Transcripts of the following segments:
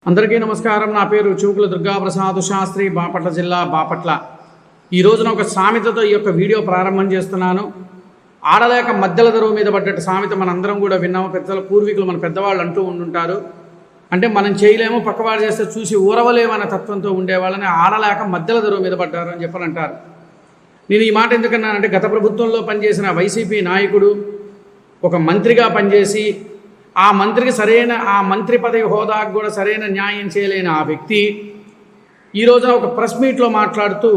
అందరికీ నమస్కారం. నా పేరు చూకుల దుర్గాప్రసాద్ శాస్త్రి, బాపట్ల జిల్లా, బాపట్ల. ఈ రోజున ఒక సామెతతో ఈ యొక్క వీడియో ప్రారంభం చేస్తున్నాను. ఆడలేక మధ్యల దరువు మీద పడ్డట్టు సామెత మనందరం కూడా విన్నాము. పెద్దల పూర్వీకులు మన పెద్దవాళ్ళు అంటూ ఉంటుంటారు. అంటే మనం చేయలేము, పక్కవాడు చేస్తే చూసి ఊరవలేమన్న తత్వంతో ఉండేవాళ్ళని ఆడలేక మధ్యల దరువు మీద పడ్డారు అని చెప్పని అంటారు. నేను ఈ మాట ఎందుకన్నానంటే, గత ప్రభుత్వంలో పనిచేసిన వైసీపీ నాయకుడు ఒక మంత్రిగా పనిచేసి ఆ మంత్రికి ఆ మంత్రి పదవి హోదాకు కూడా సరైన న్యాయం చేయలేని ఆ వ్యక్తి ఈ రోజున ఒక ప్రెస్ మీట్లో మాట్లాడుతూ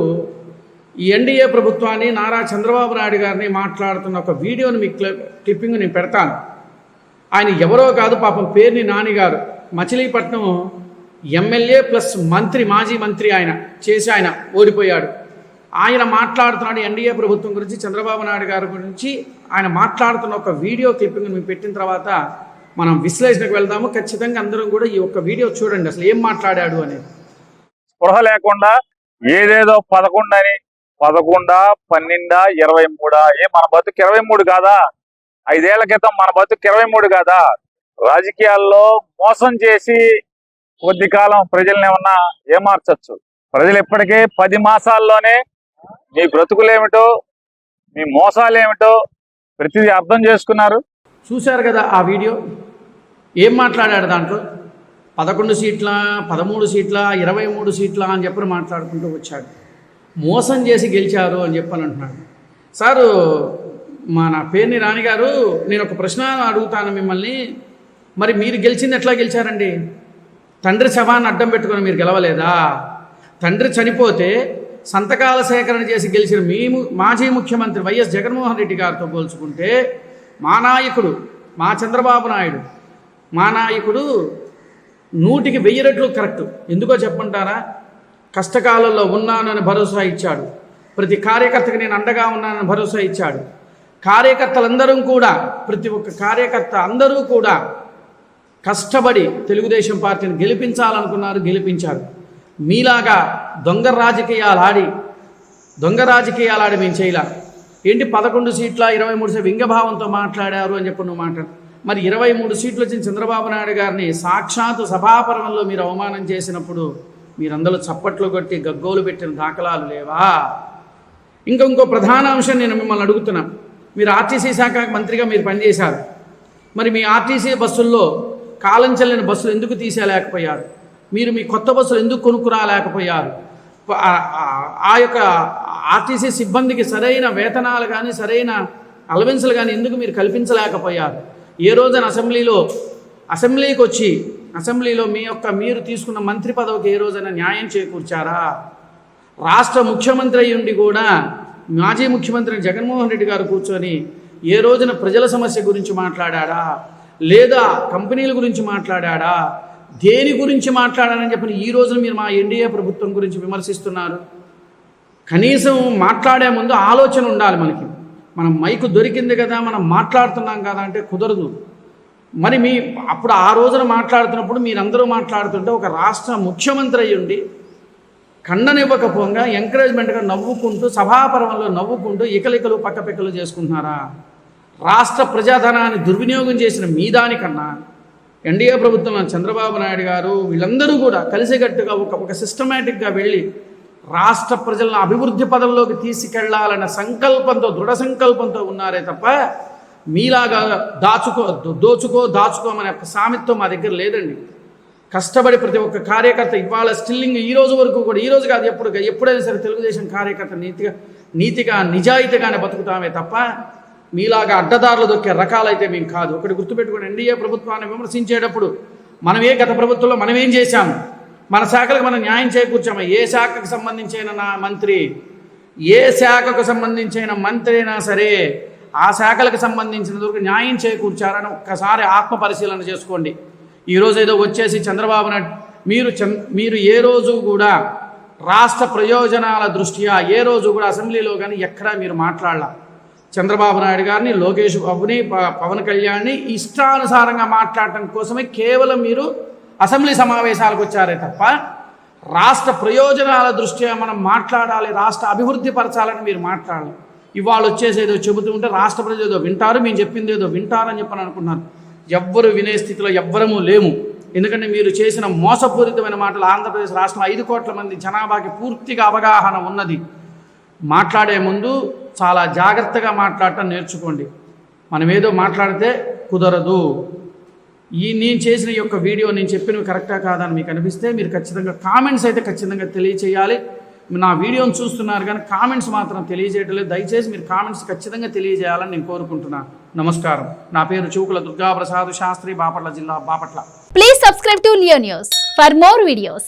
ఈ ఎన్డీఏ ప్రభుత్వాన్ని, నారా చంద్రబాబు నాయుడు గారిని మాట్లాడుతున్న ఒక వీడియోని మీకు క్లిప్పింగ్ నేను పెడతాను. ఆయన ఎవరో కాదు, పాపం పేర్ని నాని గారు, మచిలీపట్నం ఎమ్మెల్యే ప్లస్ మంత్రి, మాజీ మంత్రి ఆయన ఓడిపోయాడు. ఆయన మాట్లాడుతున్నాడు ఎన్డీఏ ప్రభుత్వం గురించి, చంద్రబాబు నాయుడు గారి గురించి ఆయన మాట్లాడుతున్న ఒక వీడియో క్లిప్పింగ్ మీకు పెట్టిన తర్వాత మనం విశ్లేషణకు వెళ్దాము. ఖచ్చితంగా అందరం కూడా ఈ ఒక్క వీడియో చూడండి, అసలు ఏం మాట్లాడాడు అనేది. స్పృహ లేకుండా ఏదేదో 11 అని, 11, 12, 23 మన బతుకు 23 కాదా? 5 ఏళ్ల క్రితం మన బతుకు 23 కాదా? రాజకీయాల్లో మోసం చేసి కొద్ది కాలం ప్రజల్ని ఏమన్నా ఏమార్చచ్చు. ప్రజలు ఇప్పటికే 10 మాసాల్లోనే మీ బ్రతుకులేమిటో, మీ మోసాలేమిటో ప్రతిదీ అర్థం చేసుకున్నారు. చూశారు కదా ఆ వీడియో. ఏం మాట్లాడాడు దాంట్లో? 11 సీట్ల, 13 సీట్ల, 23 సీట్ల అని చెప్పి మాట్లాడుకుంటూ వచ్చాడు. మోసం చేసి గెలిచారు అని చెప్పని అంటున్నాడు. సారు, నా పేర్ని రాణి గారు, నేను ఒక ప్రశ్న అడుగుతాను మిమ్మల్ని. మరి మీరు గెలిచింది ఎట్లా గెలిచారండి? తండ్రి శవాన్ని అడ్డం పెట్టుకొని మీరు గెలవలేదా? తండ్రి చనిపోతే సంతకాల సేకరణ చేసి గెలిచిన మాజీ ముఖ్యమంత్రి వైఎస్ జగన్మోహన్ రెడ్డి గారితో పోల్చుకుంటే మా నాయకుడు, మా చంద్రబాబు నాయుడు, మా నాయకుడు 100కి 1000 రెట్లు కరెక్ట్. ఎందుకో చెప్పంటారా? కష్టకాలంలో ఉన్నానని భరోసా ఇచ్చాడు. ప్రతి కార్యకర్తకి నేను అండగా ఉన్నానని భరోసా ఇచ్చాడు. కార్యకర్తలందరూ కూడా, ప్రతి ఒక్క కార్యకర్త అందరూ కూడా కష్టపడి తెలుగుదేశం పార్టీని గెలిపించాలనుకున్నారు, గెలిపించారు. మీలాగా దొంగ రాజకీయాలు ఆడి మేము చేయలే. ఏంటి 11 సీట్ల 23 సీట్లు వింగభావంతో మాట్లాడారు అని చెప్పి నువ్వు మాట్లాడు. మరి 23 సీట్లు వచ్చిన చంద్రబాబు నాయుడు గారిని సాక్షాత్తు సభాపర్వంలో మీరు అవమానం చేసినప్పుడు మీరందరూ చప్పట్లు కొట్టి గగ్గోలు పెట్టిన దాఖలాలు లేవా? ఇంకో ప్రధాన అంశం నేను మిమ్మల్ని అడుగుతున్నా. మీరు ఆర్టీసీ శాఖ మంత్రిగా మీరు పనిచేశారు. మరి మీ ఆర్టీసీ బస్సుల్లో కాలం చెల్లిన బస్సులు ఎందుకు తీసేయలేకపోయారు? మీరు మీ కొత్త బస్సులు ఎందుకు కొనుక్కురాలేకపోయారు? ఆ యొక్క ఆర్టీసీ సిబ్బందికి సరైన వేతనాలు కానీ, సరైన అలవెన్సులు కానీ ఎందుకు మీరు కల్పించలేకపోయారు? ఏ రోజున అసెంబ్లీకి వచ్చి అసెంబ్లీలో మీరు తీసుకున్న మంత్రి పదవికి ఏ రోజైనా న్యాయం చేకూర్చారా? రాష్ట్ర ముఖ్యమంత్రి అయి ఉండి కూడా మాజీ ముఖ్యమంత్రి జగన్మోహన్ రెడ్డి గారు కూర్చొని ఏ రోజున ప్రజల సమస్య గురించి మాట్లాడా? లేదా కంపెనీల గురించి మాట్లాడా? దేని గురించి మాట్లాడాలని చెప్పి ఈ రోజున మీరు మా ఎన్డీఏ ప్రభుత్వం గురించి విమర్శిస్తున్నారు? కనీసం మాట్లాడే ముందు ఆలోచన ఉండాలి మనకి. మనం మైకు దొరికింది కదా, మనం మాట్లాడుతున్నాం కదా అంటే కుదరదు. మరి అప్పుడు ఆ రోజున మాట్లాడుతున్నప్పుడు మీరందరూ మాట్లాడుతుంటే ఒక రాష్ట్ర ముఖ్యమంత్రి అయ్యుండి ఖండనివ్వకపోగా ఎంకరేజ్మెంట్గా నవ్వుకుంటూ, సభాపర్వంలో నవ్వుకుంటూ ఇకలికలు పక్కపెక్కలు చేసుకుంటున్నారా? రాష్ట్ర ప్రజాధనాన్ని దుర్వినియోగం చేసిన మీ దానికన్నా ఎన్డీఏ ప్రభుత్వంలో చంద్రబాబు నాయుడు గారు వీళ్ళందరూ కూడా కలిసికట్టుగా ఒక సిస్టమేటిక్గా వెళ్ళి రాష్ట్ర ప్రజలను అభివృద్ధి పదంలోకి తీసుకెళ్లాలన్న సంకల్పంతో, దృఢ సంకల్పంతో ఉన్నారే తప్ప మీలాగా దాచుకోమనే ఒక సామెత్వం మా దగ్గర లేదండి. కష్టపడి ప్రతి ఒక్క కార్యకర్త ఇవాళ స్టిల్లింగ్ ఈ రోజు వరకు కూడా, ఈ రోజు కాదు ఎప్పుడైనా సరే తెలుగుదేశం కార్యకర్త నీతిగా నిజాయితీగానే బతుకుతామే తప్ప మీలాగా అడ్డదారులు దొక్కే రకాలైతే మేము కాదు. ఒకటి గుర్తుపెట్టుకోండి, ఎన్డీఏ ప్రభుత్వాన్ని విమర్శించేటప్పుడు గత ప్రభుత్వంలో మనం ఏం చేశాము, మన శాఖలకు మనం న్యాయం చేకూర్చాము. ఏ శాఖకు సంబంధించిన మంత్రి, ఏ శాఖకు సంబంధించిన మంత్రి అయినా సరే ఆ శాఖలకు సంబంధించినందుకు న్యాయం చేకూర్చారని ఒక్కసారి ఆత్మ పరిశీలన చేసుకోండి. ఈరోజు ఏదో వచ్చేసి చంద్రబాబు నాయుడు మీరు ఏ రోజు కూడా రాష్ట్ర ప్రయోజనాల దృష్ట్యా ఏ రోజు కూడా అసెంబ్లీలో కానీ ఎక్కడా మీరు మాట్లాడాల. చంద్రబాబు నాయుడు గారిని, లోకేష్ బాబుని, పవన్ కళ్యాణ్ని ఇష్టానుసారంగా మాట్లాడటం కోసమే కేవలం మీరు అసెంబ్లీ సమావేశాలకు వచ్చారే తప్ప రాష్ట్ర ప్రయోజనాల దృష్ట్యా మనం మాట్లాడాలి, రాష్ట్ర అభివృద్ధి పరచాలని మీరు మాట్లాడాలి. ఇవాళ వచ్చేసేదో చెబుతూ ఉంటే రాష్ట్ర ప్రజలు ఏదో వింటారు, మేము చెప్పింది ఏదో వింటారని చెప్పని అనుకున్నారు. ఎవ్వరు వినే స్థితిలో ఎవ్వరము లేము. ఎందుకంటే మీరు చేసిన మోసపూరితమైన మాటలు ఆంధ్రప్రదేశ్ రాష్ట్రం 5 కోట్ల మంది జనాభాకి పూర్తిగా అవగాహన ఉన్నది. మాట్లాడే ముందు చాలా జాగ్రత్తగా మాట్లాడటం నేర్చుకోండి. మనం ఏదో మాట్లాడితే కుదరదు. నేను చేసిన ఈ యొక్క వీడియో నేను చెప్పినవి కరెక్టా కాదని మీకు అనిపిస్తే మీరు ఖచ్చితంగా కామెంట్స్ అయితే ఖచ్చితంగా తెలియచేయాలి. నా వీడియోని చూస్తున్నారు కానీ కామెంట్స్ మాత్రం తెలియజేయడం లేదు. దయచేసి మీరు కామెంట్స్ ఖచ్చితంగా తెలియజేయాలని నేను కోరుకుంటున్నాను. నమస్కారం. నా పేరు చూకుల దుర్గాప్రసాద్ శాస్త్రి, బాపట్ల జిల్లా, Bapatla. Please subscribe to Leo News for more videos.